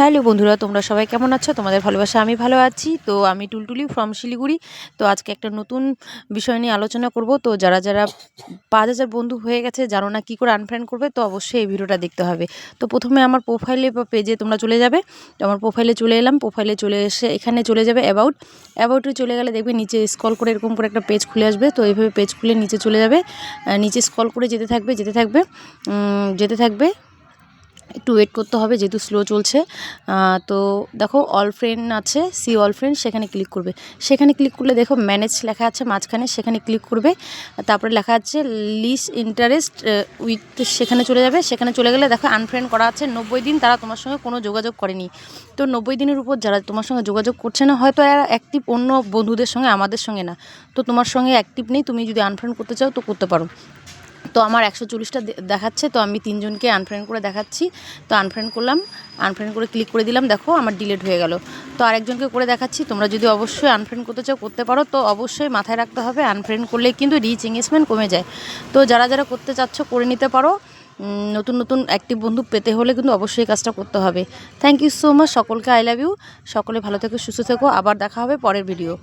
Hello বন্ধুরা, তোমরা সবাই কেমন আছো? তোমাদের ভালোবাসা আমি ভালো আছি। তো আমি টুলটুলি ফ্রম শিলিগুড়ি। তো আজকে একটা নতুন বিষয় নিয়ে আলোচনা করব। তো যারা ৫,০০০ বন্ধু হয়ে গেছে, জানো না কী করে আনফ্রেন্ড করবে, তো অবশ্যই এই ভিডিওটা দেখতে হবে। তো প্রথমে আমার প্রোফাইলে বা পেজে তোমরা চলে যাবে। তো আমার প্রোফাইলে চলে এলাম। প্রোফাইলে চলে এসে এখানে চলে যাবে অ্যাবাউটে চলে গেলে দেখবে নিচে স্ক্রল করে এরকম করে একটা পেজ খুলে আসবে। তো এইভাবে পেজ খুলে নিচে চলে যাবে। নিচে স্ক্রল করে যেতে থাকবে। একটু ওয়েট করতে হবে যেহেতু স্লো চলছে। তো দেখো অল ফ্রেন্ড আছে, সি অল ফ্রেন্ড, সেখানে ক্লিক করবে। সেখানে ক্লিক করলে দেখো ম্যানেজ লেখা আছে মাঝখানে, সেখানে ক্লিক করবে। তারপরে লেখা আছে লিস্ট ইন্টারেস্ট উইথ, সেখানে চলে যাবে। সেখানে চলে গেলে দেখো আনফ্রেন্ড করা আছে 90 দিন তারা তোমার সঙ্গে কোনো যোগাযোগ করেনি। তো 90 দিনের উপর যারা তোমার সঙ্গে যোগাযোগ করছে না, হয়তো এরা অ্যাক্টিভ অন্য বন্ধুদের সঙ্গে, আমাদের সঙ্গে না। তো তোমার সঙ্গে অ্যাক্টিভ নেই, তুমি যদি আনফ্রেন্ড করতে চাও তো করতে পারো। তো আমার 140টা দেখাচ্ছে, তো আমি 3 জনকে আনফ্রেন্ড করে দেখাচ্ছি। তো আনফ্রেন্ড করলাম, আনফ্রেন্ড করে ক্লিক করে দিলাম, দেখো আমার ডিলিট হয়ে গেল। তো আরেকজনকে করে দেখাচ্ছি। তোমরা যদি অবশ্যই আনফ্রেন্ড করতে চাও করতে পারো। তো অবশ্যই মাথায় রাখতে হবে আনফ্রেন্ড করলে কিন্তু রিচ এঙ্গেজমেন্ট কমে যায়। তো যারা করতে চাচ্ছ করে নিতে পারো। নতুন অ্যাক্টিভ বন্ধু পেতে হলে কিন্তু অবশ্যই কাজটা করতে হবে। থ্যাংক ইউ সো মাচ সকলকে, আই লাভ ইউ। সকলে ভালো থেকো, সুস্থ থেকো, আবার দেখা হবে পরের ভিডিও।